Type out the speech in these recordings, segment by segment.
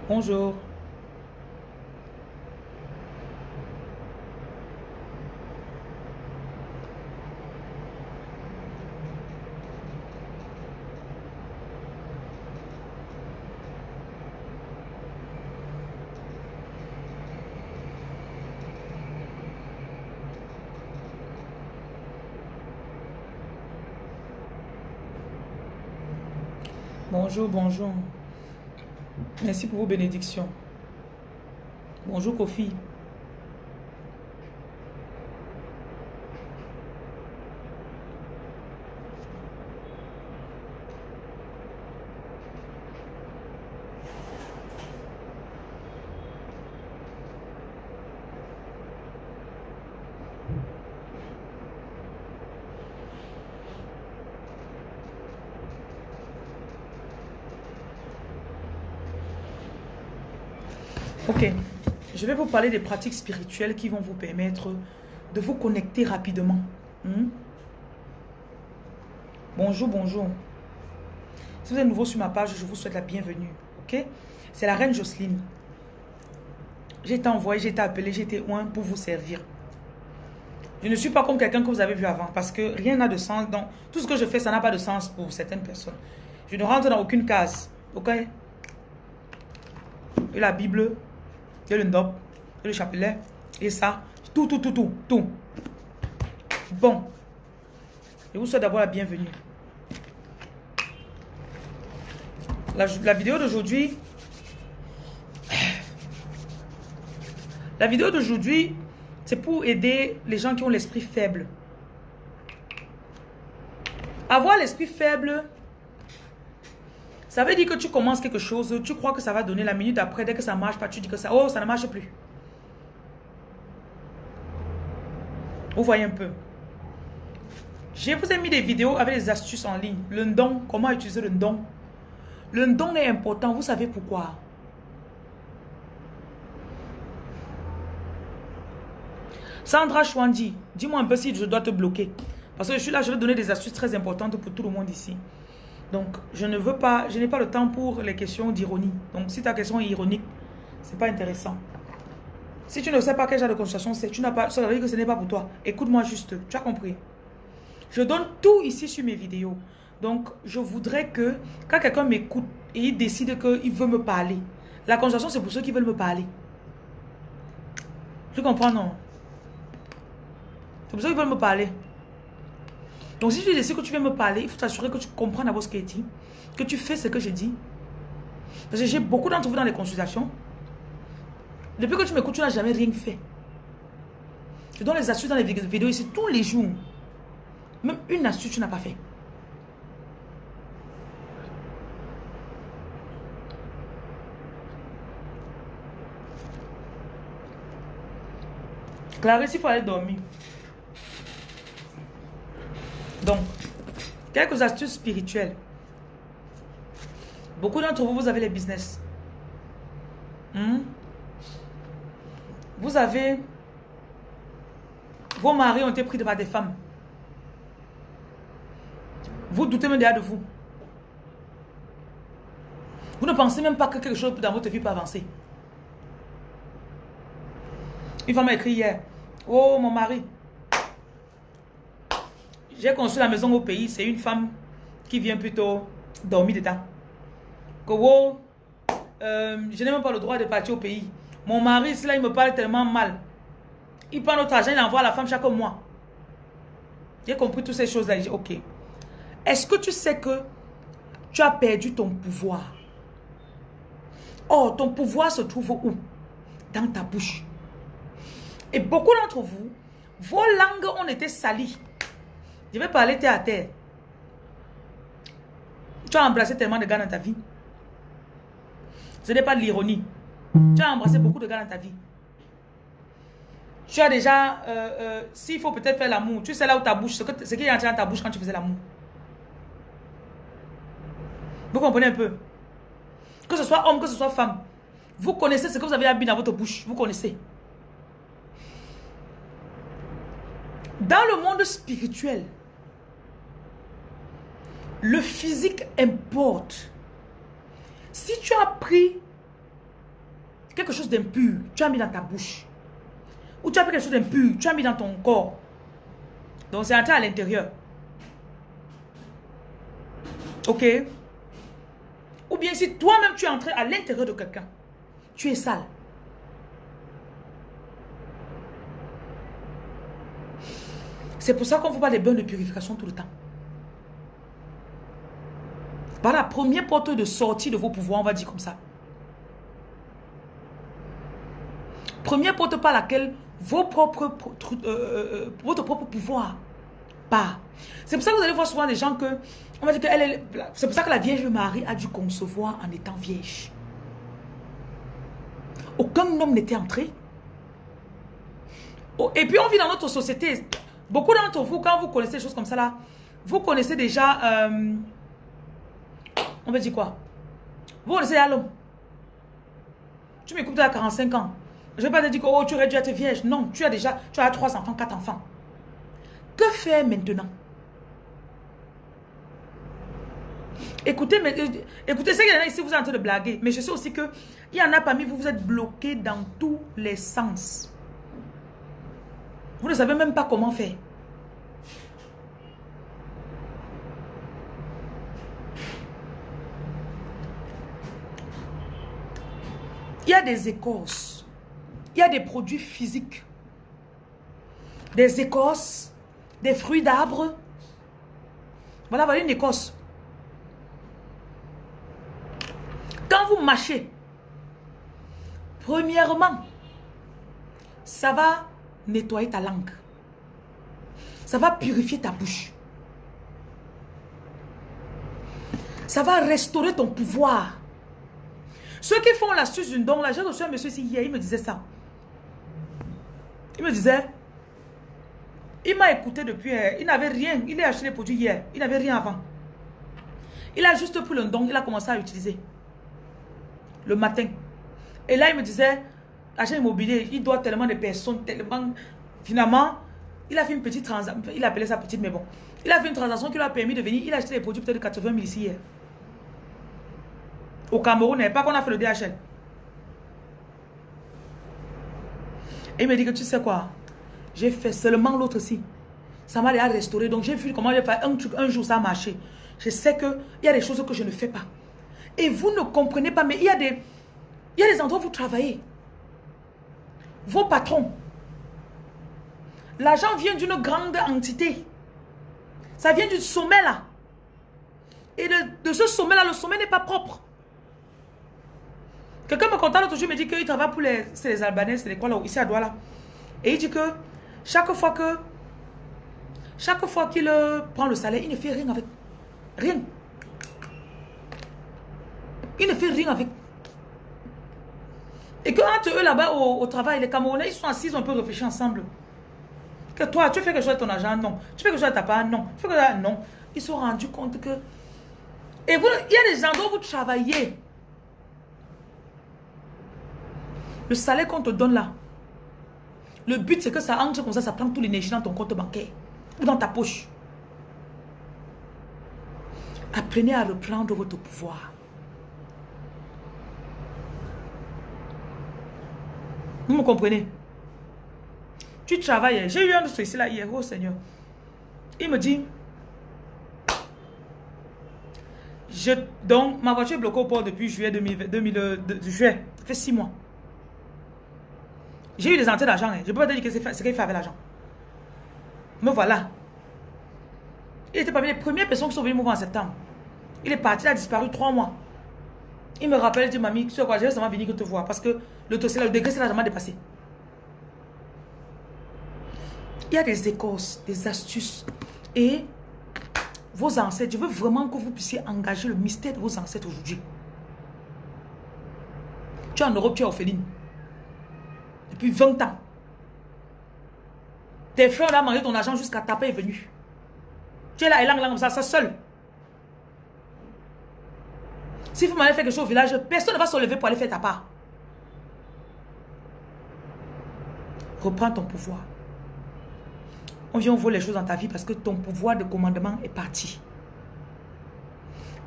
Bonjour. Bonjour, bonjour. Merci pour vos bénédictions. Bonjour, Kofi. Ok, je vais vous parler des pratiques spirituelles qui vont vous permettre de vous connecter rapidement. Hmm? Bonjour, bonjour. Si vous êtes nouveau sur ma page, je vous souhaite la bienvenue. Ok? C'est la reine Jocelyne. J'ai été envoyée, j'ai été appelée, j'ai été oint pour vous servir. Je ne suis pas comme quelqu'un que vous avez vu avant parce que rien n'a de sens. Donc, tout ce que je fais, ça n'a pas de sens pour certaines personnes. Je ne rentre dans aucune case. Ok? Et la Bible, et le ndop, et le chapelet, et ça, tout. Bon, je vous souhaite d'abord la bienvenue. La vidéo d'aujourd'hui, c'est pour aider les gens qui ont l'esprit faible. Avoir l'esprit faible, ça veut dire que tu commences quelque chose, tu crois que ça va donner la minute après, dès que ça ne marche pas, tu dis que ça ne marche plus. Vous voyez un peu. Je vous ai mis des vidéos avec des astuces en ligne. Le don, comment utiliser le don. Le don est important, vous savez pourquoi. Sandra Chouandi, dis-moi un peu si je dois te bloquer. Parce que je suis là, je vais donner des astuces très importantes pour tout le monde ici. Donc, je n'ai pas le temps pour les questions d'ironie. Donc, si ta question est ironique, c'est pas intéressant. Si tu ne sais pas quel genre de consultation c'est, ça veut dire que ce n'est pas pour toi. Écoute-moi juste, tu as compris. Je donne tout ici sur mes vidéos. Donc, je voudrais que quand quelqu'un m'écoute et il décide qu'il veut me parler, la consultation c'est pour ceux qui veulent me parler. Tu comprends, non? C'est pour ceux qui veulent me parler. Donc, si tu décides que tu viens me parler, il faut t'assurer que tu comprends d'abord ce qui est dit, que tu fais ce que j'ai dit. Parce que j'ai beaucoup d'entre vous dans les consultations. Depuis que tu m'écoutes, tu n'as jamais rien fait. Je donne les astuces dans les vidéos ici tous les jours. Même une astuce, tu n'as pas fait. Clarisse, il faut aller dormir. Donc, quelques astuces spirituelles. Beaucoup d'entre vous, vous avez les business. Vous avez... Vos maris ont été pris par des femmes. Vous doutez même déjà de vous. Vous ne pensez même pas que quelque chose dans votre vie peut avancer. Une femme m'a écrit hier. Oh, mon mari. J'ai construit la maison au pays. C'est une femme qui vient plutôt dormir dedans. Que wow, je n'ai même pas le droit de partir au pays. Mon mari, là, il me parle tellement mal. Il prend notre argent, il envoie à la femme chaque mois. J'ai compris toutes ces choses-là. J'ai dit, ok. Est-ce que tu sais que tu as perdu ton pouvoir? Oh, ton pouvoir se trouve où? Dans ta bouche. Et beaucoup d'entre vous, vos langues ont été salies. Je vais parler terre à terre. Tu as embrassé tellement de gars dans ta vie. Ce n'est pas de l'ironie. Tu as embrassé beaucoup de gars dans ta vie. Tu as déjà, s'il faut peut-être faire l'amour, tu sais là où ta bouche, ce qui est entré dans ta bouche quand tu faisais l'amour. Vous comprenez un peu? Que ce soit homme, que ce soit femme. Vous connaissez ce que vous avez habillé dans votre bouche. Vous connaissez. Dans le monde spirituel, le physique importe. Si tu as pris quelque chose d'impur, tu as mis dans ta bouche. Ou tu as pris quelque chose d'impur, tu as mis dans ton corps. Donc c'est entré à l'intérieur. Ok? Ou bien si toi-même tu es entré à l'intérieur de quelqu'un, tu es sale. C'est pour ça qu'on ne fait pas des bains de purification tout le temps. Par la première porte de sortie de vos pouvoirs, on va dire comme ça. Première porte par laquelle votre propre pouvoir part. C'est pour ça que vous allez voir souvent des gens que, on va dire que c'est pour ça que la Vierge Marie a dû concevoir en étant vierge. Aucun homme n'était entré. Et puis on vit dans notre société. Beaucoup d'entre vous, quand vous connaissez des choses comme ça là, vous connaissez déjà, on va dire quoi? Vous connaissez l'homme. Tu m'écoutes à 45 ans. Je ne vais pas te dire que oh, tu aurais dû être vierge. Non, tu as 3 enfants, 4 enfants. Que faire maintenant? Écoutez, c'est qu'il y en a ici, vous êtes en train de blaguer. Mais je sais aussi qu'il y en a parmi vous, vous êtes bloqués dans tous les sens. Vous ne savez même pas comment faire. Il y a des écorces. Il y a des produits physiques. Des écorces. Des fruits d'arbres. Voilà une écorce. Quand vous mâchez, premièrement, ça va nettoyer ta langue. Ça va purifier ta bouche. Ça va restaurer ton pouvoir. Ceux qui font l'astuce d'une don, là, j'ai reçu un monsieur ici hier, il me disait ça. Il me disait, il m'a écouté depuis, il n'avait rien, il a acheté les produits hier, il n'avait rien avant. Il a juste pris le don, il a commencé à utiliser. Le matin. Et là, il me disait, agent immobilier, il doit tellement de personnes, tellement... Finalement, il a fait une petite transaction, il appelait ça petite, mais bon. Il a fait une transaction qui lui a permis de venir, il a acheté les produits peut-être de 80 000 ici hier. Au Cameroun, n'est pas qu'on a fait le DHL. Et il me dit que tu sais quoi, j'ai fait seulement l'autre ci. Ça m'a déjà restauré. Donc j'ai vu comment j'ai fait un truc, un jour ça a marché. Je sais qu'il y a des choses que je ne fais pas. Et vous ne comprenez pas, mais il y a des endroits où vous travaillez. Vos patrons. L'argent vient d'une grande entité. Ça vient du sommet là. Et de ce sommet là, le sommet n'est pas propre. Quelqu'un me contacte l'autre jour, il me dit qu'il travaille pour les Albanais, c'est les quoi là, ici à Douala. Et il dit que chaque fois qu'il prend le salaire, il ne fait rien avec. Rien. Il ne fait rien avec. Et que entre eux là-bas au travail, les Camerounais, ils sont assis, ils ont un peu réfléchi ensemble. Que toi, tu fais quelque chose avec ton argent? Non. Tu fais quelque chose avec ta part? Non. Tu fais quelque chose? Non. Ils se sont rendus compte que... Et vous, il y a des endroits où vous travaillez. Le salaire qu'on te donne là, le but c'est que ça entre comme ça prend toute l'énergie dans ton compte bancaire ou dans ta poche. Apprenez à reprendre votre pouvoir. Vous me comprenez? Tu travailles. J'ai eu un autre ici là hier, oh Seigneur. Il me dit, Donc, ma voiture est bloquée au port depuis juillet 2020, juillet. Ça fait 6 mois. J'ai eu des entrées d'argent. Je ne peux pas te dire ce qu'il fait avec l'argent. Me voilà. Il était parmi les premières personnes qui sont venues me voir en septembre. Il est parti, il a disparu 3 mois. Il me rappelle, il dit, mamie, tu sais quoi, j'ai récemment venu te voir parce que le degré s'est largement dépassé. Il y a des écorces, des astuces. Et vos ancêtres, je veux vraiment que vous puissiez engager le mystère de vos ancêtres aujourd'hui. Tu es en Europe, tu es orpheline. Depuis 20 ans. Tes frères ont mangé ton argent jusqu'à ta paix est venue. Tu es là, et là, comme ça seul. Si vous m'avez fait quelque chose au village, personne ne va se lever pour aller faire ta part. Reprends ton pouvoir. On vient ouvrir les choses dans ta vie parce que ton pouvoir de commandement est parti.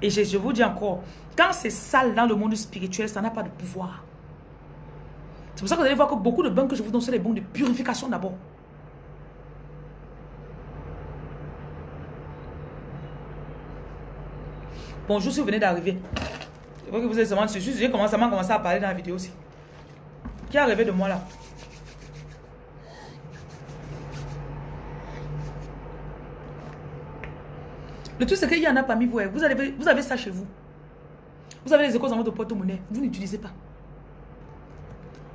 Et je vous dis encore, quand c'est sale dans le monde spirituel, ça n'a pas de pouvoir. C'est pour ça que vous allez voir que beaucoup de bains que je vous donne sont des bains de purification d'abord. Bonjour si vous venez d'arriver. Je vois que vous êtes seulement dessus. J'ai commencé à parler dans la vidéo aussi. Qui est arrivé de moi là? Le truc c'est qu'il y en a parmi vous. Vous avez ça chez vous. Vous avez les échos dans votre porte-monnaie. Vous n'utilisez pas.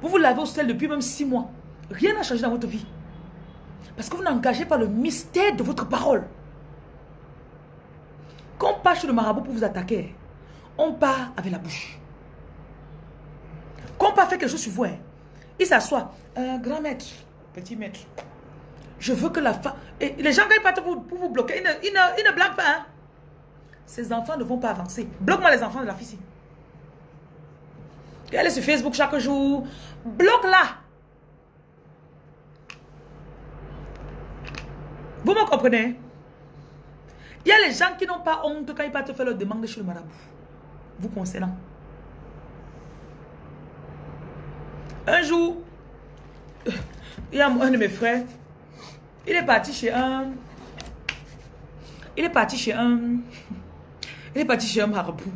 Vous lavez au sel depuis même 6 mois. Rien n'a changé dans votre vie. Parce que vous n'engagez pas le mystère de votre parole. Quand on part chez le marabout pour vous attaquer, on part avec la bouche. Quand on part faire quelque chose sur vous, il s'assoit. Grand maître, petit maître. Je veux que la femme... Et les gens, quand ils partent pour vous bloquer, ils ne blaguent pas. Hein? Ces enfants ne vont pas avancer. Bloque-moi les enfants de la fille ici. Elle est sur Facebook chaque jour. Bloque-la. Vous me comprenez? Il y a les gens qui n'ont pas honte quand ils partent faire leur demande chez le marabout. Vous concernant. Un jour, il y a un de mes frères. Il est parti chez un marabout.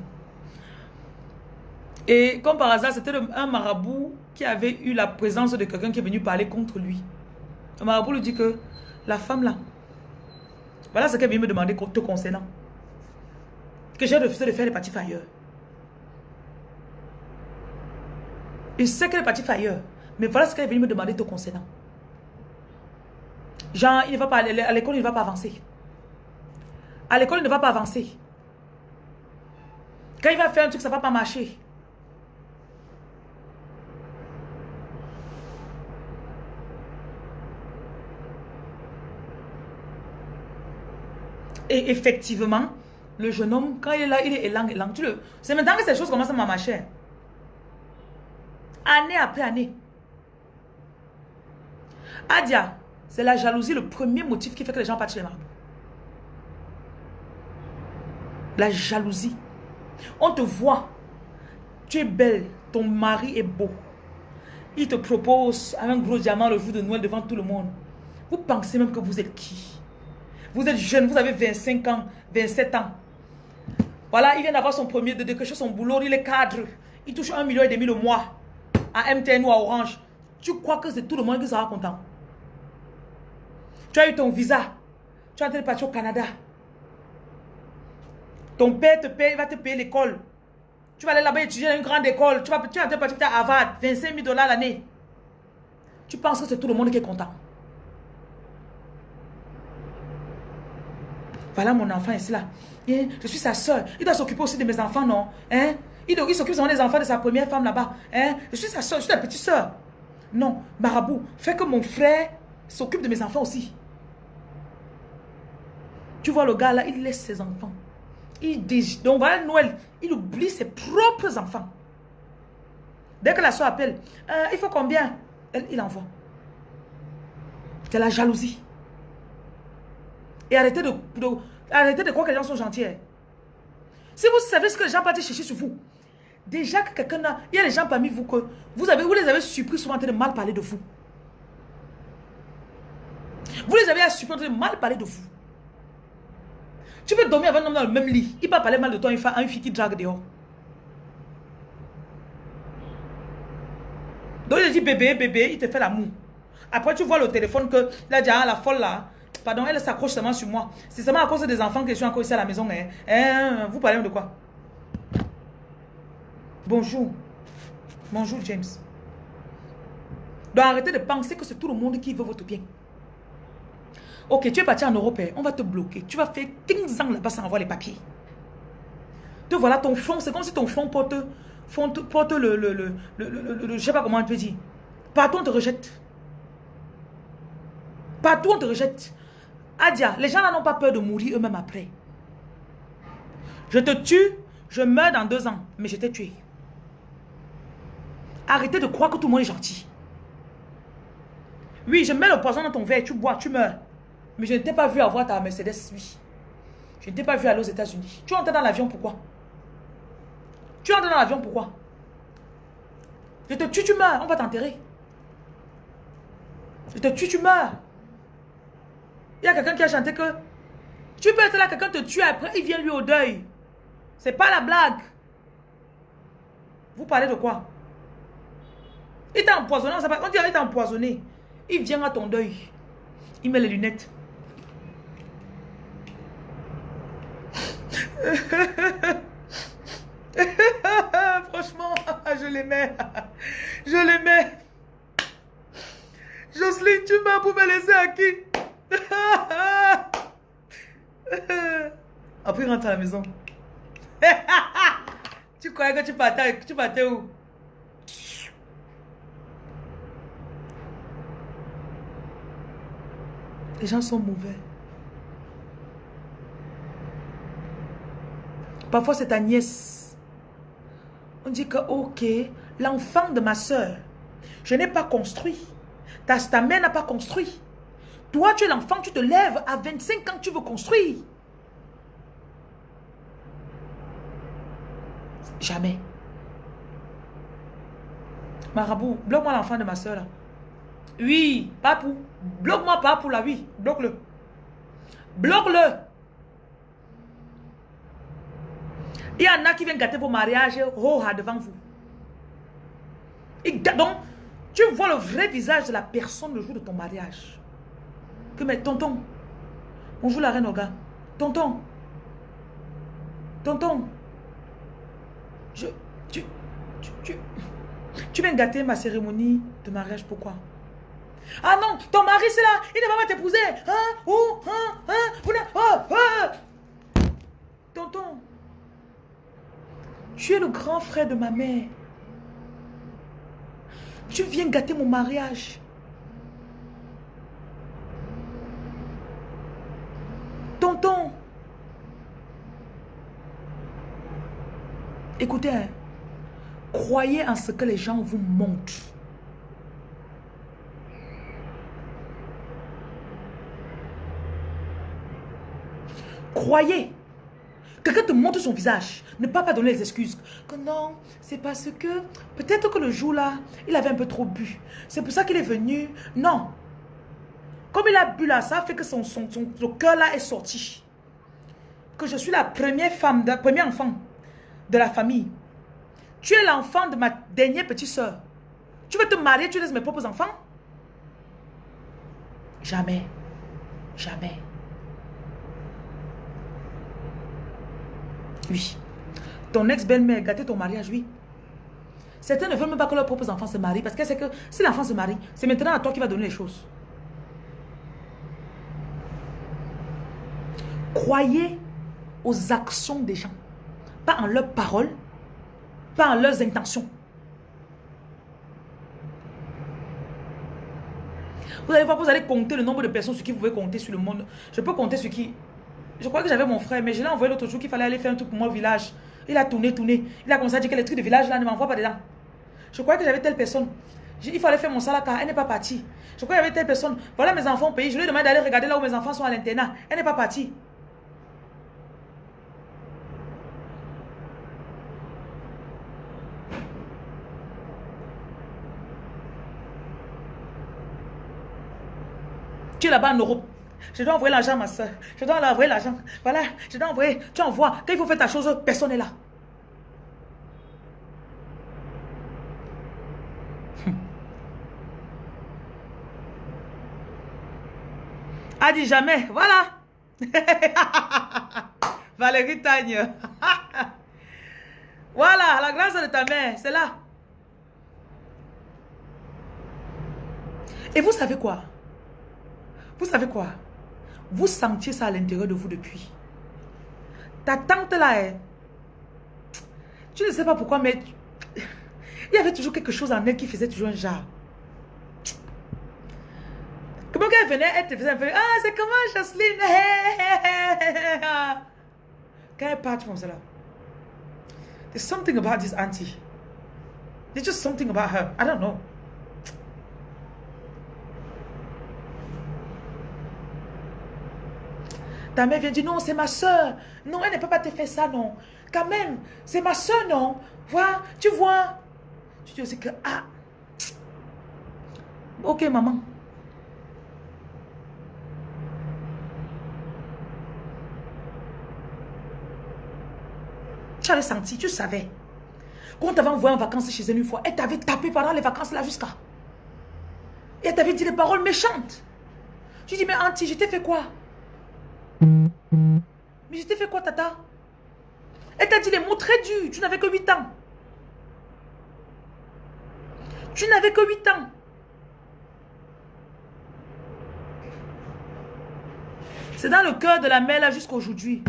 Et comme par hasard, c'était un marabout qui avait eu la présence de quelqu'un qui est venu parler contre lui. Le marabout lui dit que la femme là, voilà ce qu'elle vient me demander te concernant. Que j'ai refusé de faire les parties ailleurs. Il sait qu'elle est partie ailleurs. Mais voilà ce qu'elle est venue me demander te concernant. Genre, il ne va pas aller à l'école, il ne va pas avancer. À l'école, il ne va pas avancer. Quand il va faire un truc, ça ne va pas marcher. Et effectivement, le jeune homme, quand il est là, il est élang. C'est maintenant que ces choses commencent à marcher. Année après année. Adia, c'est la jalousie le premier motif qui fait que les gens partent chez les marabouts. La jalousie. On te voit. Tu es belle. Ton mari est beau. Il te propose un gros diamant le jour de Noël devant tout le monde. Vous pensez même que vous êtes qui? Vous êtes jeune, vous avez 25 ans, 27 ans. Voilà, il vient d'avoir son premier de décrocher son boulot, il est cadre. Il touche 1,5 million le mois. À MTN ou à Orange. Tu crois que c'est tout le monde qui sera content? Tu as eu ton visa. Tu es en train de partir au Canada. Ton père te paye, il va te payer l'école. Tu vas aller là-bas étudier dans une grande école. Tu es en train de partir à Harvard, 25 000 $ l'année. Tu penses que c'est tout le monde qui est content? Voilà mon enfant est là. Je suis sa soeur. Il doit s'occuper aussi de mes enfants, non? Hein? Il s'occupe seulement des enfants de sa première femme là-bas. Hein? Je suis sa soeur, je suis la petite soeur. Non, marabout, fais que mon frère s'occupe de mes enfants aussi. Tu vois le gars là, il laisse ses enfants. Donc voilà Noël, il oublie ses propres enfants. Dès que la soeur appelle, il faut combien? Il envoie. C'est la jalousie. Et arrêtez de croire que les gens sont gentils. Si vous savez ce que les gens partent chercher sur vous, déjà que quelqu'un a, il y a des gens parmi vous que vous les avez surpris souvent en train de mal parler de vous. Vous les avez surpris en train de mal parler de vous. Tu peux dormir avec un homme dans le même lit. Il peut parler mal de toi à une fille qui drague dehors. Donc il te dit bébé, bébé, il te fait l'amour. Après tu vois le téléphone que là, ah, la folle là, pardon, elle s'accroche seulement sur moi. C'est seulement à cause des enfants que je suis encore ici à la maison. Vous parlez de quoi? Bonjour. Bonjour James. Donc arrêtez de penser que c'est tout le monde qui veut votre bien. Ok, tu es parti en Europe, on va te bloquer. Tu vas faire 15 ans là-bas sans avoir les papiers. Te voilà ton front, c'est comme si ton front porte je sais pas comment on peut dire. Partout on te rejette. Partout on te rejette. Adia, les gens là n'ont pas peur de mourir eux-mêmes après. Je te tue, je meurs dans 2 ans, mais je t'ai tué. Arrêtez de croire que tout le monde est gentil. Oui, je mets le poison dans ton verre, tu bois, tu meurs. Mais je ne t'ai pas vu avoir ta Mercedes, oui. Je ne t'ai pas vu aller aux États-Unis. Tu entres dans l'avion, pourquoi? Tu entres dans l'avion, pourquoi? Je te tue, tu meurs, on va t'enterrer. Je te tue, tu meurs. Il y a quelqu'un qui a chanté que tu peux être là, quelqu'un te tue, après il vient lui au deuil. C'est pas la blague. Vous parlez de quoi? Il t'a empoisonné, on dirait qu'il t'a empoisonné. Il vient à ton deuil. Il met les lunettes. Franchement, je l'aimais. Je l'aimais. Jocelyne, tu m'as pour me laisser à qui? Après, il rentre à la maison. Tu croyais que tu partais où? Les gens sont mauvais. Parfois, c'est ta nièce. On dit que, ok, l'enfant de ma soeur, je n'ai pas construit. Ta mère n'a pas construit. Toi, tu es l'enfant, tu te lèves. À 25 ans, tu veux construire. Jamais. Marabout, bloque-moi l'enfant de ma soeur, là. Oui, papou. Bloque-moi papou, là, oui. Bloque-le. Bloque-le. Il y en a qui viennent gâter vos mariages devant vous. Donc, tu vois le vrai visage de la personne le jour de ton mariage. Que mais tonton, bonjour la reine Oga. Tonton, tonton, tu viens gâter ma cérémonie de mariage, pourquoi? Ah non, ton mari c'est là, il ne va pas t'épouser. Tonton, tu es le grand frère de ma mère. Tu viens gâter mon mariage. Tonton. Écoutez, hein, croyez en ce que les gens vous montrent. Croyez. Quelqu'un te montre son visage. Ne pas donner les excuses. Que non, c'est parce que peut-être que le jour-là, il avait un peu trop bu. C'est pour ça qu'il est venu. Non. Comme il a bu là, ça fait que son cœur-là est sorti. Que je suis la première femme, la première enfant de la famille. Tu es l'enfant de ma dernière petite soeur. Tu veux te marier, tu laisses mes propres enfants? Jamais. Jamais. Oui. Ton ex-belle-mère gâtait ton mariage, oui. Certains ne veulent même pas que leurs propres enfants se marient parce que c'est que si l'enfant se marie, c'est maintenant à toi qui va donner les choses. Croyez aux actions des gens, pas en leurs paroles, pas en leurs intentions. Vous allez voir, vous allez compter le nombre de personnes sur qui vous pouvez compter sur le monde. Je peux compter sur qui. Je crois que j'avais mon frère, mais je l'ai envoyé l'autre jour qu'il fallait aller faire un truc pour moi au village. Il a tourné. Il a commencé à dire que les trucs de village là ne m'envoient pas dedans. Je crois que j'avais telle personne. Il fallait faire mon salaka, elle n'est pas partie. Je crois qu'il y avait telle personne. Voilà mes enfants au pays. Je lui ai demandé d'aller regarder là où mes enfants sont à l'internat. Elle n'est pas partie. Tu es là-bas en Europe. Je dois envoyer l'argent à ma soeur. Je dois envoyer l'argent. Voilà, je dois envoyer. Tu envoies. Quand il faut faire ta chose, personne n'est là. A dit jamais. Voilà. Valérie Tagne. Voilà, la grâce de ta mère, c'est là. Et vous savez quoi? Vous savez quoi? Vous sentiez ça à l'intérieur de vous depuis. Ta tante là, tu ne sais pas pourquoi, mais il y avait toujours quelque chose en elle qui faisait toujours un genre. Comment elle venait, elle te faisait un peu, ah, c'est comment Jocelyne? Quand elle part comme ça là. There's something about this auntie. There's just something about her. I don't know. Ta mère vient dire, non, c'est ma soeur. Non, elle ne peut pas te faire ça, non. Quand même, c'est ma soeur, non. Vois, tu vois. Tu dis aussi que, ah. Ok, maman. Tu avais senti, tu savais. Quand on t'avait envoyé en vacances chez elle une fois, elle t'avait tapé pendant les vacances là jusqu'à. Et elle t'avait dit des paroles méchantes. Tu dis, mais auntie, je t'ai fait quoi? Mais je t'ai fait quoi, tata? Elle t'a dit les mots très durs. Tu n'avais que 8 ans. Tu n'avais que 8 ans. C'est dans le cœur de la mère là jusqu'à aujourd'hui.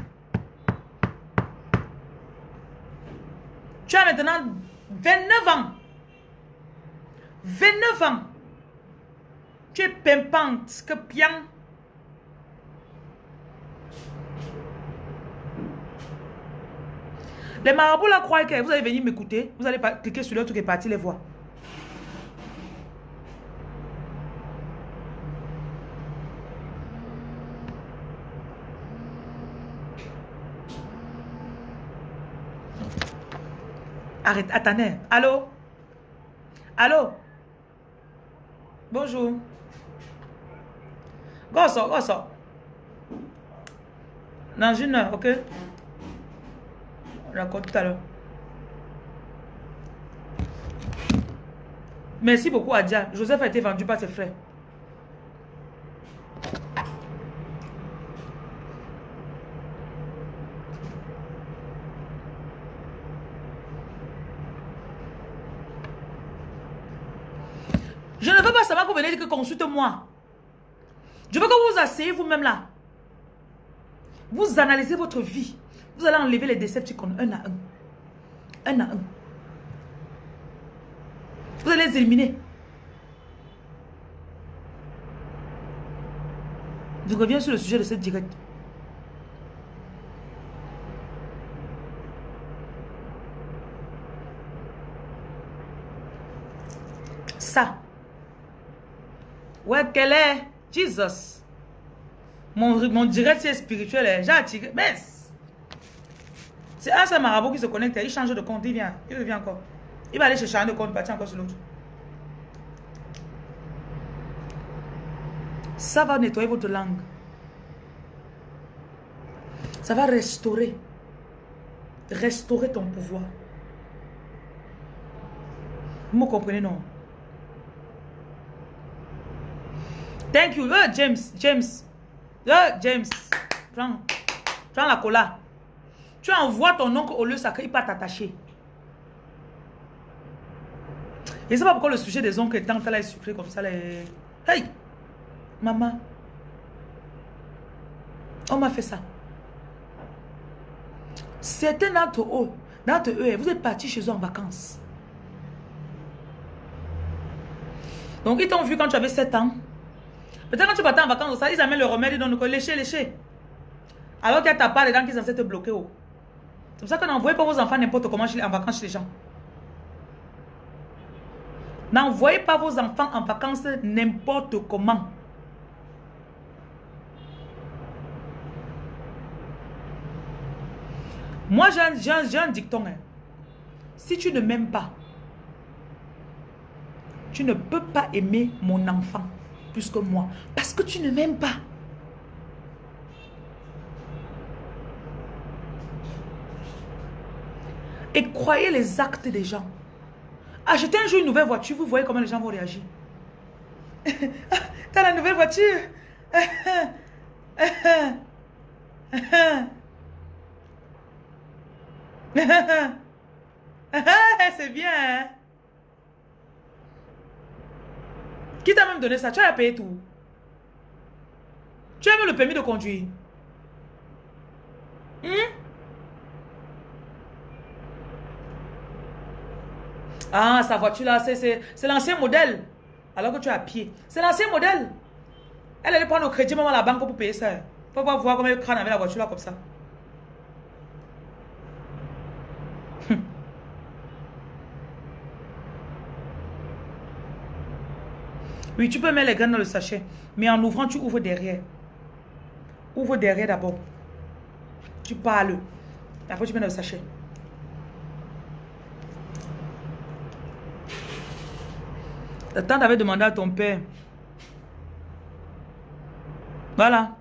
Tu as maintenant 29 ans. 29 ans. Tu es pimpante, que bien. Les marabouts là croient que vous allez venir m'écouter. Vous allez cliquer sur le truc et partir les voir. Arrête, attendez. Allô? Allô? Bonjour. Gosso, gosso. Dans une heure, ok? D'accord, tout à l'heure. Merci beaucoup, Adja. Joseph a été vendu par ses frères. Je ne veux pas savoir que vous venez dire que consulte-moi. Je veux que vous vous asseyez vous-même là. Vous analysez votre vie. Vous allez enlever les Decepticons un à un. Un à un. Vous allez les éliminer. Je reviens sur le sujet de cette direct. Ça. Ouais, quelle est? Jesus. Mon direct, c'est spirituel. J'ai attiré. Mais c'est un seul marabout qui se connecte. Il change de compte. Il vient. Il revient encore. Il va aller chercher un de compte. Partir encore sur l'autre. Ça va nettoyer votre langue. Ça va restaurer. Restaurer ton pouvoir. Vous me comprenez, non? Thank you. James. James. James. Prends la cola. Tu envoies ton oncle au lieu sacré, il va t'attacher. Je ne sais pas pourquoi le sujet des oncles et tantes là est sucré comme ça. Hey! Maman. On m'a fait ça. Certains d'entre eux, vous êtes partis chez eux en vacances. Donc ils t'ont vu quand tu avais 7 ans. Peut-être quand tu partais en vacances, ça, ils amènent le remède, ils donnent le lécher. Alors qu'il y a ta part dedans qui est censé te bloquer. Oh. C'est pour ça qu'on n'envoie pas vos enfants n'importe comment en vacances chez les gens. N'envoyez pas vos enfants en vacances n'importe comment. Moi, j'ai un dicton. Hein. Si tu ne m'aimes pas, tu ne peux pas aimer mon enfant plus que moi. Parce que tu ne m'aimes pas. Et croyez les actes des gens. Achetez un jour une nouvelle voiture, vous voyez comment les gens vont réagir. T'as la nouvelle voiture? C'est bien, hein? Qui t'a même donné ça? Tu as payé tout. Tu as même le permis de conduire. Ah, sa voiture là, c'est l'ancien modèle. Alors que tu es à pied. C'est l'ancien modèle. Elle allait prendre au crédit même à la banque pour payer ça. Faut pas voir comment elle crâne avec la voiture là comme ça. Oui, tu peux mettre les graines dans le sachet. Mais en ouvrant, tu ouvres derrière. Ouvre derrière d'abord. Tu parles. Et après, tu mets dans le sachet. Ta tante avait demandé à ton père. Voilà.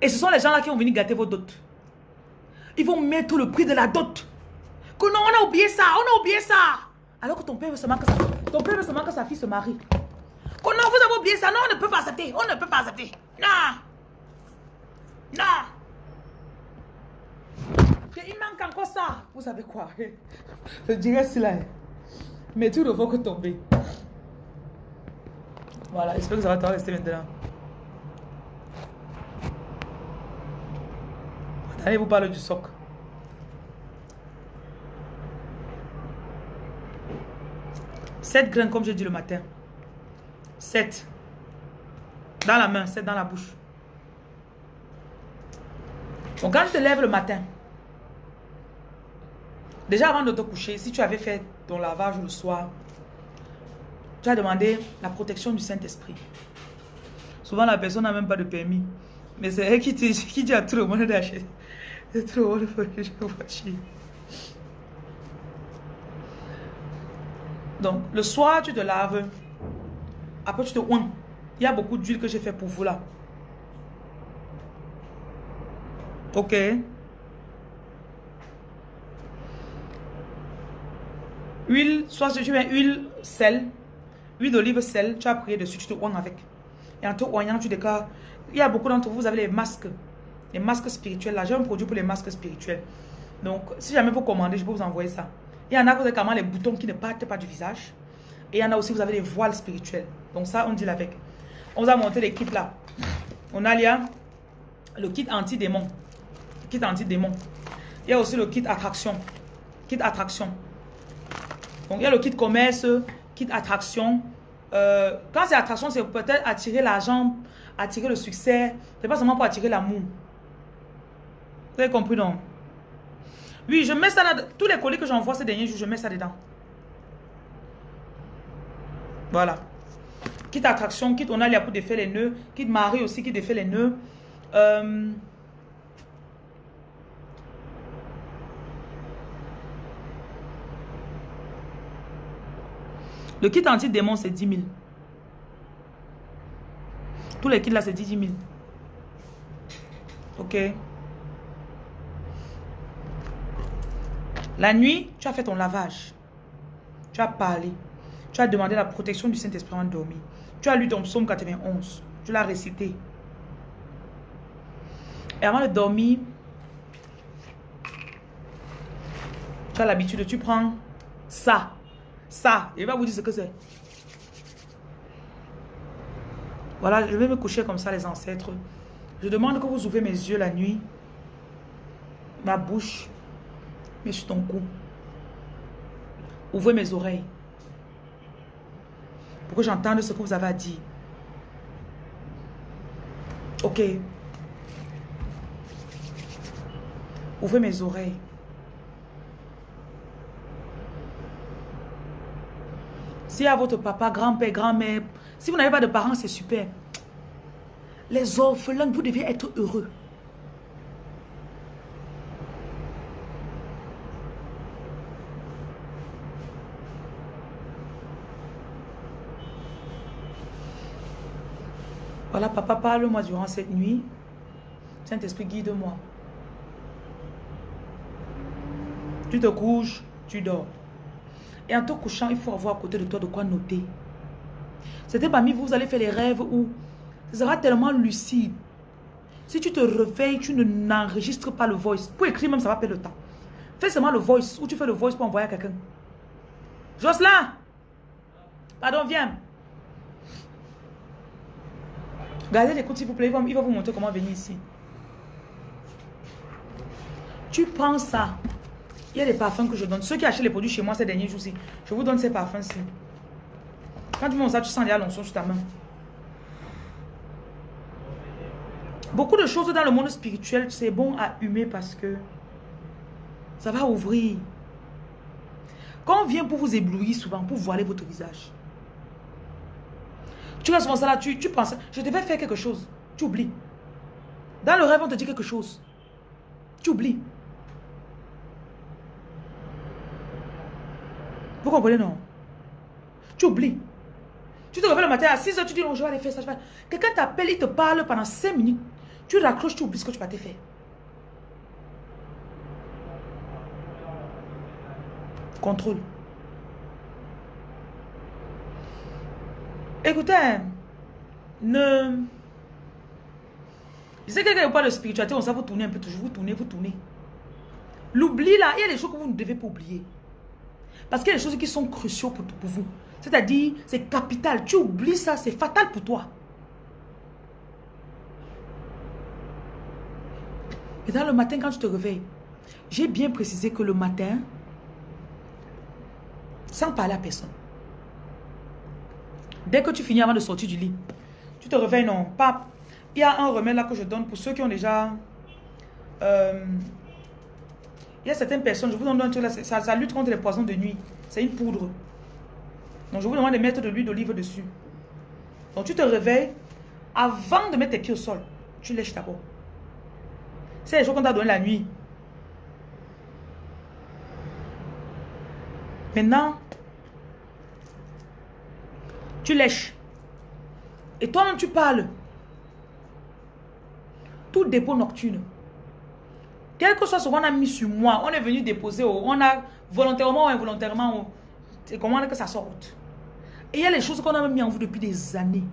Et ce sont les gens là qui vont venir gâter vos dots. Ils vont mettre le prix de la dot. Que non, on a oublié ça, on a oublié ça. Alors que ton père veut seulement que sa fille se marie. Que non, vous avez oublié ça. Non, on ne peut pas accepter. On ne peut pas accepter. Non. Non. Il manque encore ça. Vous savez quoi? Je dirais cela. Mais tout ne faut que tomber. Voilà, j'espère que ça va te rester maintenant. Allez, vous parle du soc. Sept graines, comme j'ai dit le matin. 7. Dans la main, 7 dans la bouche. Donc, quand tu te lèves le matin, déjà avant de te coucher, si tu avais fait ton lavage le soir, tu as demandé la protection du Saint-Esprit. Souvent, la personne n'a même pas de permis. Mais c'est elle qui dit à tout le monde d'acheter. C'est trop le voiture. Donc, le soir, tu te laves. Après, tu te oins. Il y a beaucoup d'huile que j'ai fait pour vous là. Ok. Huile, soit si tu mets huile, sel, huile d'olive, sel, tu as prié dessus, tu te oignes avec. Et en te oignant, tu déclares. Il y a beaucoup d'entre vous, vous avez les masques spirituels. Là, j'ai un produit pour les masques spirituels. Donc, si jamais vous commandez, je peux vous envoyer ça. Il y en a, vous avez carrément les boutons qui ne partent pas du visage. Et il y en a aussi, vous avez les voiles spirituels. Donc ça, on deal avec. On vous a monté les kits là. On a le kit anti-démon. Kit anti-démon. Il y a aussi le kit attraction. Kit attraction. Donc il y a le kit commerce, kit attraction. Quand c'est attraction, c'est peut-être attirer l'argent, attirer le succès. C'est pas seulement pour attirer l'amour. Vous avez compris, non? Oui, je mets ça là. Tous les colis que j'envoie ces derniers jours, je mets ça dedans. Voilà. Kit attraction, kit on a les pour défaire les nœuds. Kit mari aussi qui défait les nœuds. Le kit anti-démon, c'est 10 000. Tous les kits là, c'est 10 000. Ok. La nuit, tu as fait ton lavage. Tu as parlé. Tu as demandé la protection du Saint-Esprit avant de dormir. Tu as lu ton psaume 91. Tu l'as récité. Et avant de dormir, tu as l'habitude, tu prends ça. Ça. Je vais vous dire ce que c'est. Voilà, je vais me coucher comme ça, les ancêtres. Je demande que vous ouvrez mes yeux la nuit. Ma bouche. Mais sur ton cou. Ouvrez mes oreilles. Pour que j'entende ce que vous avez à dire. Ok. Ouvrez mes oreilles. Si à votre papa, grand-père, grand-mère, si vous n'avez pas de parents, c'est super. Les orphelins, vous devez être heureux. Voilà, papa, parle-moi durant cette nuit. Saint-Esprit, guide-moi. Tu te couches, tu dors. Et en te couchant, il faut avoir à côté de toi de quoi noter. C'était parmi vous, vous allez faire les rêves où ce sera tellement lucide. Si tu te réveilles, tu n'enregistres pas le voice. Pour écrire même, ça va perdre le temps. Fais seulement le voice, ou tu fais le voice pour envoyer à quelqu'un. Jocelyn! Pardon, viens. Gardez l'écoute s'il vous plaît, il va vous montrer comment venir ici. Tu prends ça. Il y a des parfums que je donne. Ceux qui achètent les produits chez moi ces derniers jours-ci, je vous donne ces parfums-ci. Quand tu mets ça, tu sens déjà l'onction sur ta main. Beaucoup de choses dans le monde spirituel, c'est bon à humer parce que ça va ouvrir. Quand on vient pour vous éblouir souvent, pour voiler votre visage. Tu restes comme ça là, tu penses, je devais faire quelque chose. Tu oublies. Dans le rêve, on te dit quelque chose. Tu oublies. Vous comprenez, non? Tu oublies. Tu te réveilles le matin à 6 h, tu dis non, je vais aller faire ça. Quelqu'un t'appelle, il te parle pendant 5 minutes. Tu raccroches, tu oublies ce que tu vas te faire. Contrôle. Écoutez, je sais que quelqu'un n'a pas de spiritualité, on sait vous tourner un peu toujours, vous tournez. L'oubli là, il y a des choses que vous ne devez pas oublier. Parce qu'il y a des choses qui sont cruciales pour vous. C'est-à-dire, c'est capital. Tu oublies ça, c'est fatal pour toi. Et dans le matin, quand tu te réveilles, j'ai bien précisé que le matin, sans parler à personne, dès que tu finis avant de sortir du lit, tu te réveilles, non, pas. Il y a un remède là que je donne pour ceux qui ont déjà... il y a certaines personnes, je vous donne un truc là, ça lutte contre les poisons de nuit. C'est une poudre. Donc je vous demande de mettre de l'huile d'olive dessus. Donc tu te réveilles, avant de mettre tes pieds au sol, tu lèches d'abord. C'est les choses qu'on t'a donné la nuit. Maintenant, tu lèches. Et toi-même tu parles. Tout dépôt nocturne. Quel que soit ce qu'on a mis sur moi, on est venu déposer, on a volontairement ou involontairement, c'est comment que ça sorte. Et il y a les choses qu'on a mis en vous depuis des années.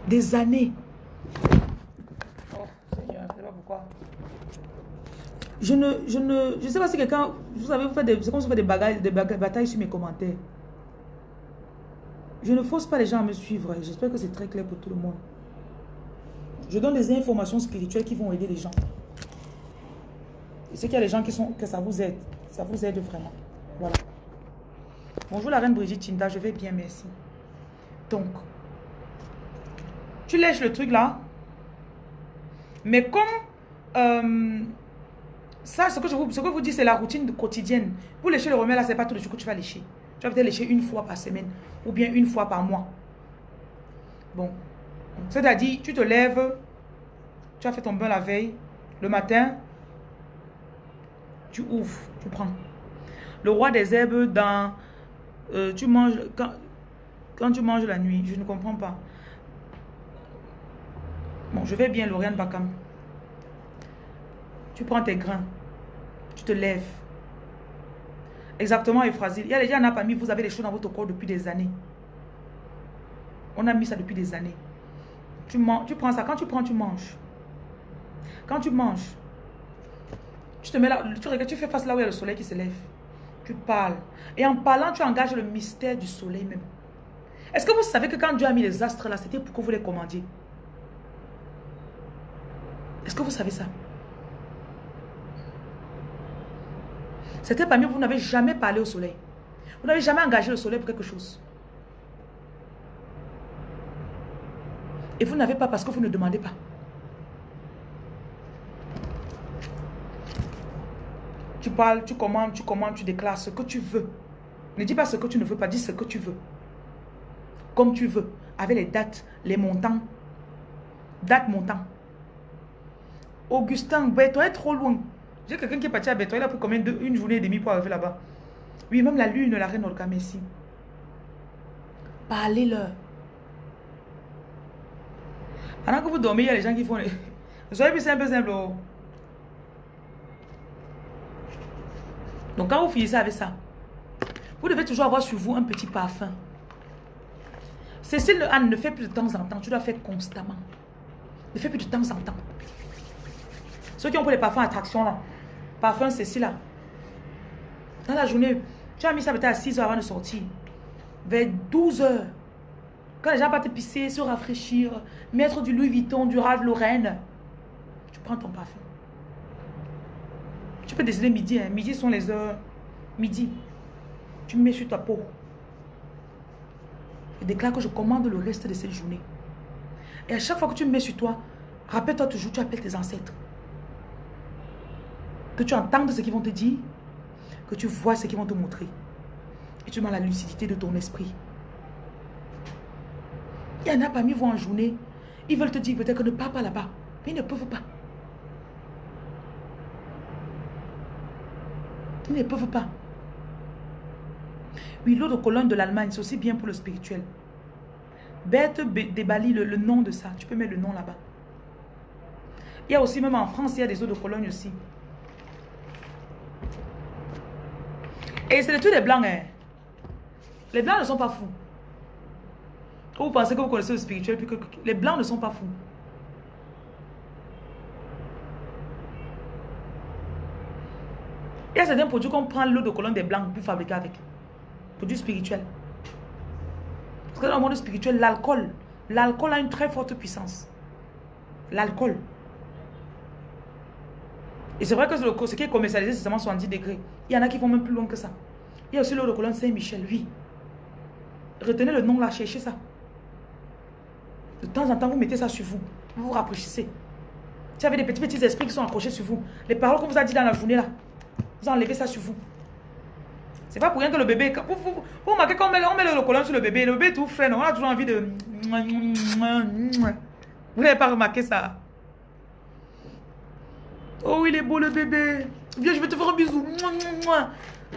Des années. Oh Seigneur, je ne sais pas pourquoi. Je sais pas si quelqu'un, vous savez, c'est comme si vous faites des batailles sur mes commentaires. Je ne force pas les gens à me suivre. J'espère que c'est très clair pour tout le monde. Je donne des informations spirituelles qui vont aider les gens. Et c'est qu'il y a des gens que ça vous aide. Ça vous aide vraiment. Voilà. Bonjour la reine Brigitte Chinda, je vais bien, merci. Donc, tu lèches le truc là. Mais comme ça, ce que je vous dis, c'est la routine quotidienne. Pour lécher le remède là, c'est pas tout le jour que tu vas lécher. Tu vas peut-être lécher une fois par semaine ou bien une fois par mois. Bon. C'est-à-dire, tu te lèves, tu as fait ton bain la veille, le matin, tu ouvres, tu prends. Le roi des herbes dans... tu manges... Quand tu manges la nuit, je ne comprends pas. Bon, je vais bien, Lauriane Bakam. Tu prends tes grains, tu te lèves. Exactement, Euphrasie. Il y a des gens qui n'ont pas mis, vous avez des choses dans votre corps depuis des années. On a mis ça depuis des années. Tu prends ça. Quand tu prends, tu manges. Quand tu manges, tu te mets là, tu fais face là où il y a le soleil qui se lève. Tu parles. Et en parlant, tu engages le mystère du soleil même. Est-ce que vous savez que quand Dieu a mis les astres là, c'était pour que vous les commandiez? Est-ce que vous savez ça? C'était parmi vous, vous n'avez jamais parlé au soleil. Vous n'avez jamais engagé le soleil pour quelque chose. Et vous n'avez pas parce que vous ne demandez pas. Tu parles, tu commandes, tu déclares ce que tu veux. Ne dis pas ce que tu ne veux pas, dis ce que tu veux. Comme tu veux. Avec les dates, les montants. Date, montant. Augustin, Bétois est trop loin. J'ai quelqu'un qui est parti à Bétois, il a pris combien une journée et demie pour arriver là-bas. Oui, même la lune, la reine Olga, merci. Parlez-leur. Pendant que vous dormez, il y a les gens qui font... Soyez plus simple, simple. Oh. Donc quand vous finissez avec ça, vous devez toujours avoir sur vous un petit parfum. Cécile Anne ne fait plus de temps en temps, tu dois faire constamment. Ne fais plus de temps en temps. Ceux qui ont pris les parfums attraction là, parfum Cécile là. Dans la journée, tu as mis ça peut-être à 6 heures avant de sortir. Vers 12 heures. Quand les gens partent pisser, se rafraîchir, mettre du Louis Vuitton, du Ralph Lauren, tu prends ton parfum. Tu peux décider midi. Hein. Midi sont les heures. Midi. Tu mets sur ta peau. Je déclare que je commande le reste de cette journée. Et à chaque fois que tu mets sur toi, rappelle-toi toujours, tu appelles tes ancêtres. Que tu entendes ce qu'ils vont te dire, que tu vois ce qu'ils vont te montrer. Et tu mets la lucidité de ton esprit. Il y en a parmi vous en journée, ils veulent te dire peut-être que ne pars pas là-bas, mais ils ne peuvent pas. Ils ne peuvent pas. Oui, l'eau de Cologne de l'Allemagne, c'est aussi bien pour le spirituel. Bête débalie le nom de ça. Tu peux mettre le nom là-bas. Il y a aussi, même en France, il y a des eaux de Cologne aussi. Et c'est le truc des blancs. Hein. Les blancs ne sont pas fous. Quand vous pensez que vous connaissez le spirituel, puis que les blancs ne sont pas fous. Il y a certains produits qu'on prend l'eau de Cologne des blancs pour fabriquer avec. Produits spirituels. Parce que dans le monde spirituel, l'alcool a une très forte puissance. L'alcool. Et c'est vrai que ce qui est commercialisé, c'est seulement 70 degrés. Il y en a qui vont même plus loin que ça. Il y a aussi l'eau de Cologne Saint-Michel, oui. Retenez le nom là, cherchez ça. De temps en temps, vous mettez ça sur vous. Vous vous rafraîchissez. Si vous avez des petits esprits qui sont accrochés sur vous, les paroles qu'on vous a dit dans la journée là, vous enlevez ça sur vous. C'est pas pour rien que le bébé, vous remarquez qu'on met le collant sur le bébé est tout frais, on a toujours envie de... Vous n'avez pas remarqué ça? Oh, il est beau le bébé. Viens, je vais te faire un bisou.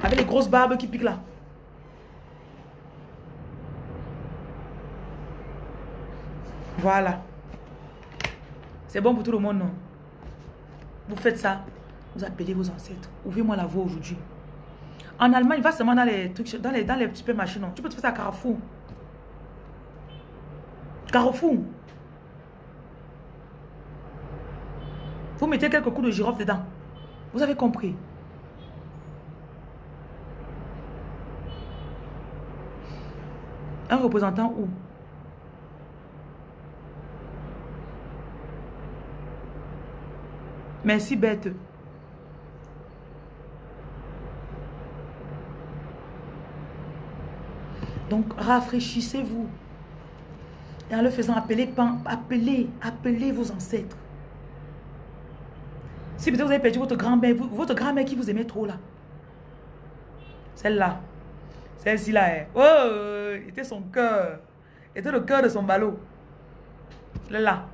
Avec les grosses barbes qui piquent là. Voilà. C'est bon pour tout le monde, non? Vous faites ça, vous appelez vos ancêtres. Ouvrez-moi la voie aujourd'hui. En Allemagne, va seulement dans les trucs, dans les supermarchés, non? Tu peux te faire ça à Carrefour. Carrefour. Vous mettez quelques coups de girofle dedans. Vous avez compris. Un représentant où? Merci, bête. Donc, rafraîchissez-vous. Et en le faisant, appelez vos ancêtres. Si peut-être vous avez perdu votre grand-mère qui vous aimait trop là. Celle-là. Celle-ci là. Oh, était son cœur. Était le cœur de son ballot. Là.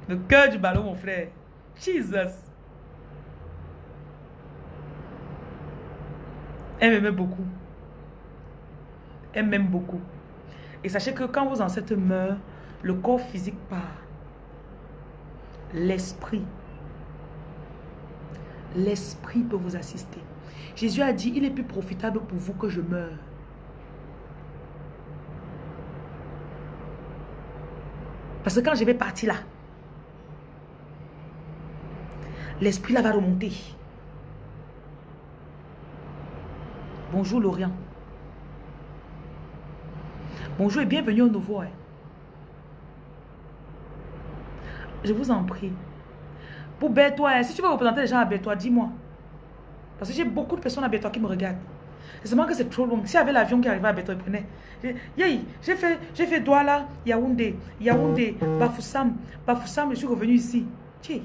Le cœur du ballon, mon frère. Jesus. Elle m'aimait beaucoup. Elle m'aime beaucoup. Et sachez que quand vos ancêtres meurent, le corps physique part. L'esprit peut vous assister. Jésus a dit, il est plus profitable pour vous que je meure. Parce que quand je vais partir là, l'esprit là va remonter. Bonjour Lorient. Bonjour et bienvenue au nouveau. Hein. Je vous en prie. Pour Bétois, hein, si tu veux représenter les gens à Bétois, dis-moi. Parce que j'ai beaucoup de personnes à Bétois qui me regardent. C'est seulement que c'est trop long. S'il y avait l'avion qui arrivait à Bétois, il prenait. J'ai fait Douala, Yaoundé, Bafoussam, je suis revenu ici. J'ai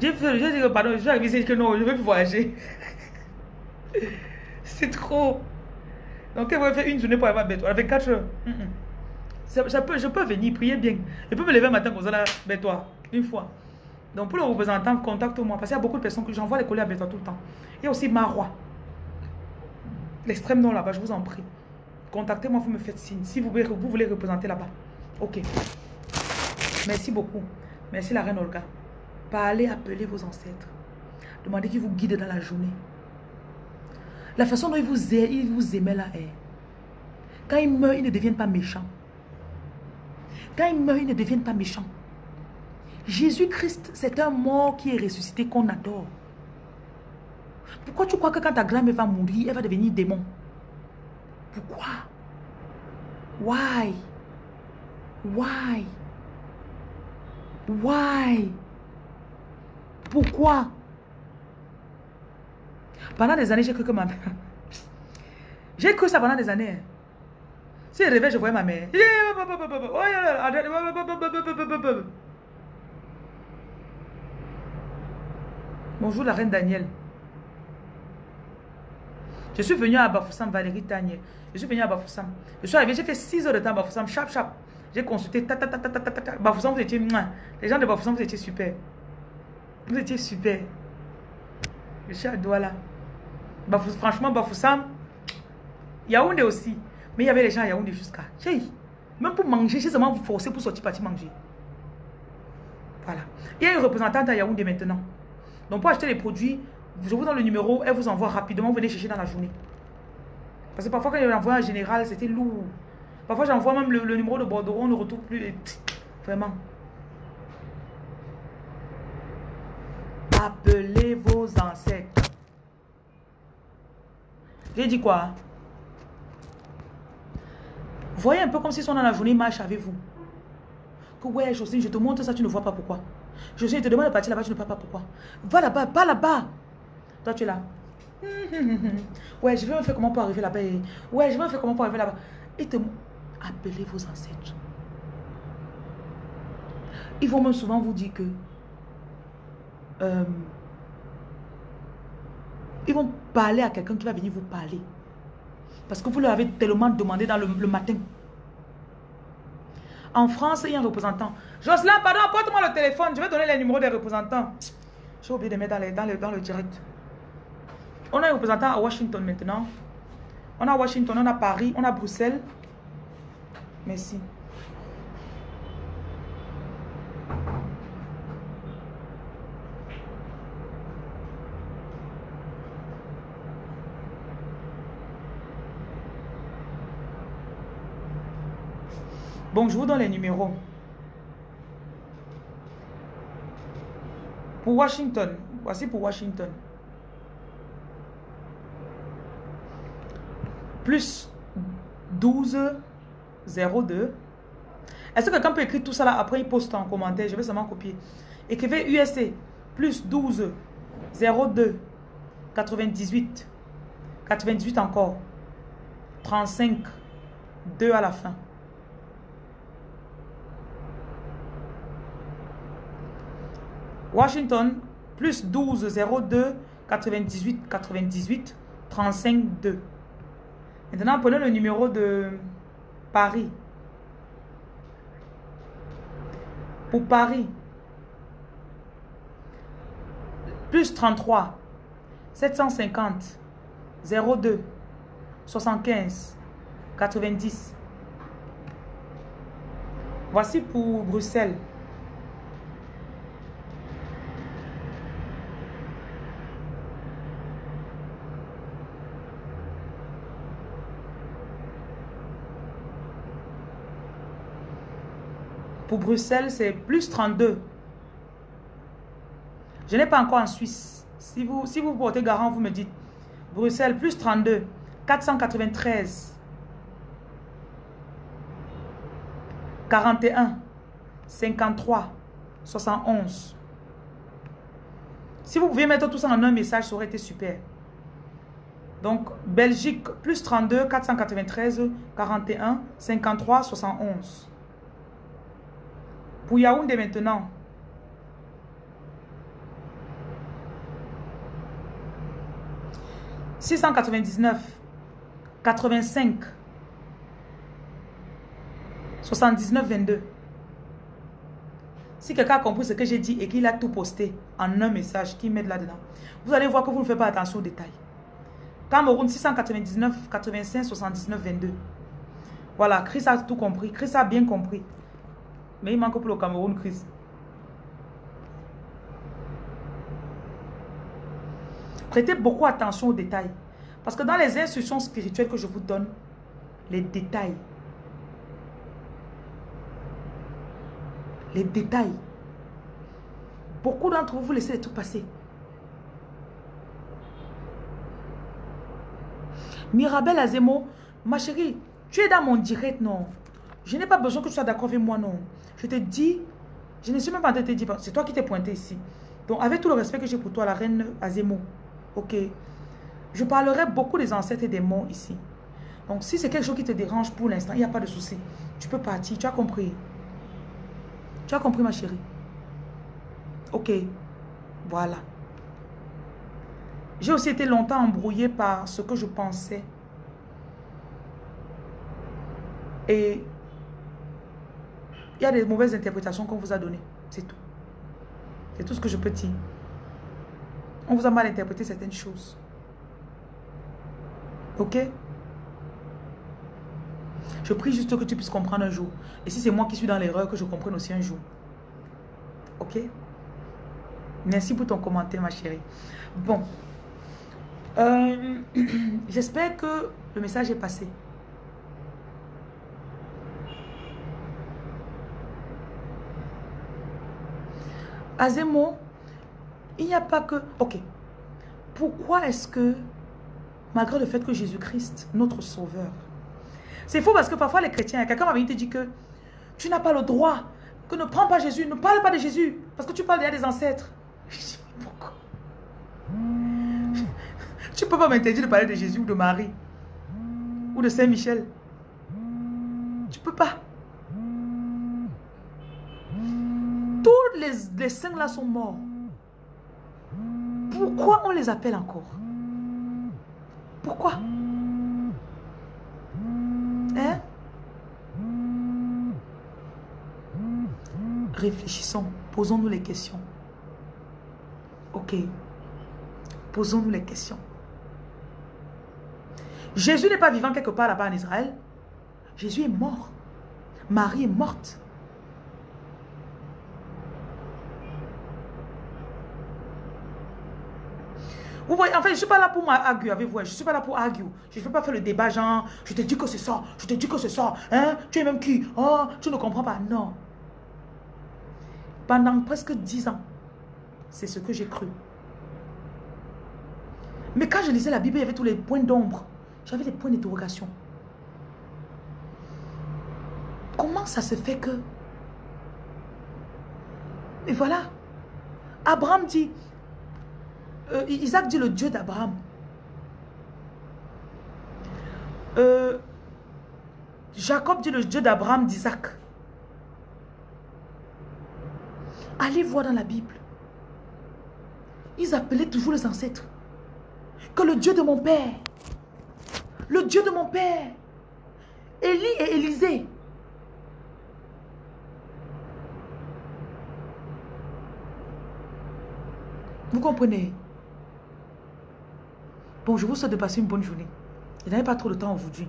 dit pardon, je suis arrivé ici que non, je ne veux plus voyager. C'est trop. Donc, elle va faire une journée pour aller à Bétois, avec 24 heures. Je peux venir, prier bien. Je peux me lever un matin comme ça là, Bétois, une fois. Donc, pour le représentant, contacte-moi. Parce qu'il y a beaucoup de personnes que j'envoie les colis à Bétois tout le temps. Il y a aussi Marois. L'extrême nord là-bas, je vous en prie. contactez-moi, vous me faites signe. Si vous voulez représenter là-bas. Ok. Merci beaucoup. Merci la reine Olga. Parlez, appelez vos ancêtres. Demandez qu'ils vous guident dans la journée. La façon dont ils vous aimaient là est. Quand ils meurent, ils ne deviennent pas méchants. Quand ils meurent, ils ne deviennent pas méchants. Jésus-Christ, c'est un mort qui est ressuscité qu'on adore. Pourquoi tu crois que quand ta grand-mère va mourir, elle va devenir démon? Pourquoi? Why? Why? Why? Pourquoi? Pendant des années, j'ai cru que ma mère... J'ai cru ça pendant des années. Si je rêvais, je voyais ma mère. Bonjour la reine Danielle. Je suis venue à Bafoussam, Valérie Tanier. Je suis venue à Bafoussam. Je suis arrivée, j'ai fait 6 heures de temps à Bafoussam, chap. J'ai consulté, Bafoussam, vous étiez... Les gens de Bafoussam, vous étiez super. Vous étiez super. Je suis à Douala. Franchement, Bafoussam, Yaoundé aussi. Mais il y avait les gens à Yaoundé jusqu'à. Même pour manger, j'ai seulement vous forcer pour sortir partir manger. Voilà. Il y a une représentante à Yaoundé maintenant. Donc pour acheter les produits, je vous donne le numéro, elle vous envoie rapidement, vous venez chercher dans la journée. Parce que parfois quand il envoie en général, c'était lourd. Parfois j'envoie même le numéro de Bordeaux, on ne retrouve plus. Vraiment. Appelez vos ancêtres. J'ai dit quoi? Voyez un peu comme si sont dans la journée, marche avec vous. Que ouais, Jocelyne, je te montre ça, tu ne vois pas pourquoi. Jocelyne, je te demande de partir là-bas, tu ne vois pas pourquoi. Va là-bas, pas là-bas. Toi, tu es là. Ouais, je vais me faire comment pour arriver là-bas. Ouais, je vais me faire comment pour arriver là-bas. Et appelez vos ancêtres. Ils vont même souvent vous dire que ils vont parler à quelqu'un qui va venir vous parler. Parce que vous leur avez tellement demandé dans le matin. En France, il y a un représentant. Jocelyn, pardon, apporte-moi le téléphone. Je vais donner les numéros des représentants. J'ai oublié de mettre dans le direct. On a un représentant à Washington maintenant. On a Washington, on a Paris, on a Bruxelles. Merci. Bon, je vous donne les numéros. Pour Washington, voici pour Washington. Plus 12 02. Est-ce que quelqu'un peut écrire tout ça là? Après, il poste en commentaire. Je vais seulement copier. Écrivez USA. Plus 12 02 98 98 encore. 35 2 à la fin. Washington, plus 12 02 98 98 35 2. Maintenant, prenez le numéro de Paris. Pour Paris, plus 33 750 02 75 90. Voici pour Bruxelles. Pour Bruxelles, c'est plus 32. Je n'ai pas encore en Suisse. Si vous portez garant, vous me dites. Bruxelles, plus 32. 493. 41. 53. 71. Si vous pouviez mettre tout ça en un message, ça aurait été super. Donc, Belgique, plus 32. 493. 41. 53. 71. Pour Yaoundé maintenant. « 699 85 79 22. Si quelqu'un a compris ce que j'ai dit et qu'il a tout posté en un message, qu'il met là-dedans, vous allez voir que vous ne faites pas attention aux détails. Cameroun 699 85 79 22. Voilà, Chris a tout compris. Chris a bien compris. Mais il manque pour le Cameroun, Chris. Prêtez beaucoup attention aux détails. Parce que dans les instructions spirituelles que je vous donne, les détails. Les détails. Beaucoup d'entre vous, vous laissez les trucs passer. Mirabel Azemo, ma chérie, tu es dans mon direct, non? Je n'ai pas besoin que tu sois d'accord avec moi, non. Je te dis, je ne suis même pas en train de te dire, c'est toi qui t'es pointé ici. Donc, avec tout le respect que j'ai pour toi, la reine Azemo, ok, je parlerai beaucoup des ancêtres et des morts ici. Donc, si c'est quelque chose qui te dérange pour l'instant, il n'y a pas de souci. Tu peux partir, tu as compris. Tu as compris, ma chérie? Ok, voilà. J'ai aussi été longtemps embrouillée par ce que je pensais. Et il y a des mauvaises interprétations qu'on vous a données. C'est tout. C'est tout ce que je peux dire. On vous a mal interprété certaines choses. Ok? Je prie juste que tu puisses comprendre un jour. Et si c'est moi qui suis dans l'erreur, que je comprenne aussi un jour. Ok? Merci pour ton commentaire, ma chérie. Bon. J'espère que le message est passé. Azemo, il n'y a pas que... Ok. Pourquoi est-ce que, malgré le fait que Jésus-Christ, notre sauveur... C'est faux parce que parfois les chrétiens, quelqu'un m'avait dit que tu n'as pas le droit, que ne prends pas Jésus, ne parle pas de Jésus, parce que tu parles déjà des ancêtres. Je dis, pourquoi? Tu ne peux pas m'interdire de parler de Jésus ou de Marie, ou de Saint-Michel. Tu ne peux pas. Tous les saints là sont morts. Pourquoi on les appelle encore? Pourquoi? Hein? Réfléchissons, posons-nous les questions. Ok. Posons-nous les questions. Jésus n'est pas vivant quelque part là-bas en Israël. Jésus est mort. Marie est morte. Vous voyez, en fait, je ne suis pas là pour m'arguer avec vous. Je ne suis pas là pour arguer. Je ne vais pas faire le débat genre, je te dis que c'est ça, je te dis que c'est ça. Hein? Tu es même qui? Oh, tu ne comprends pas. Non. Pendant presque 10 ans, c'est ce que j'ai cru. Mais quand je lisais la Bible, il y avait tous les points d'ombre. J'avais des points d'interrogation. Comment ça se fait que... Et voilà. Abraham dit... Isaac dit le Dieu d'Abraham. Jacob dit le Dieu d'Abraham, d'Isaac. Allez voir dans la Bible. Ils appelaient toujours les ancêtres. Que le Dieu de mon père. Le Dieu de mon père. Élie et Élisée. Vous comprenez? Bon, je vous souhaite de passer une bonne journée. Je n'avais pas trop de temps aujourd'hui.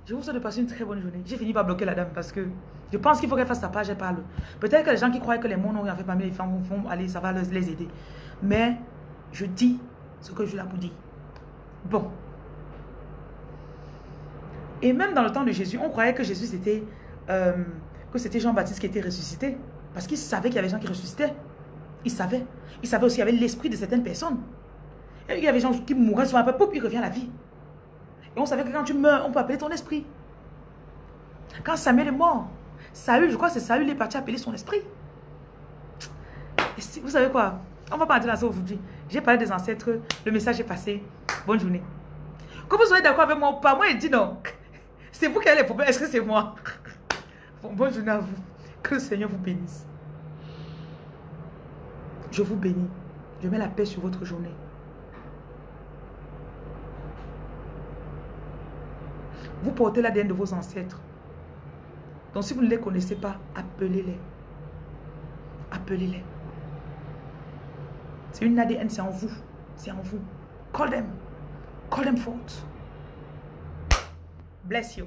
Je vous souhaite de passer une très bonne journée. J'ai fini par bloquer la dame parce que je pense qu'il faut qu'elle fasse sa page et parle. Peut-être que les gens qui croient que les mots n'ont rien fait parmi les femmes vont aller, ça va les aider. Mais je dis ce que je l'ai pour dire. Bon. Et même dans le temps de Jésus, on croyait que Jésus c'était... que c'était Jean-Baptiste qui était ressuscité. Parce qu'il savait qu'il y avait des gens qui ressuscitaient. Il savait. Il savait aussi qu'il y avait l'esprit de certaines personnes. Et il y avait des gens qui mouraient sur un peu, puis il revient à la vie. Et on savait que quand tu meurs, on peut appeler ton esprit. Quand Samuel est mort, Saül, je crois que c'est Saül, il est parti appeler son esprit. Et vous savez quoi? On va pas entrer dans ça aujourd'hui. J'ai parlé des ancêtres, le message est passé. Bonne journée. Que vous soyez d'accord avec moi ou pas, moi, il dit non. C'est vous qui avez les problèmes, est-ce que c'est moi? Bon, bonne journée à vous. Que le Seigneur vous bénisse. Je vous bénis. Je mets la paix sur votre journée. Vous portez l'ADN de vos ancêtres. Donc si vous ne les connaissez pas, appelez-les. Appelez-les. C'est une ADN, c'est en vous. C'est en vous. Call them. Call them forth. Bless you.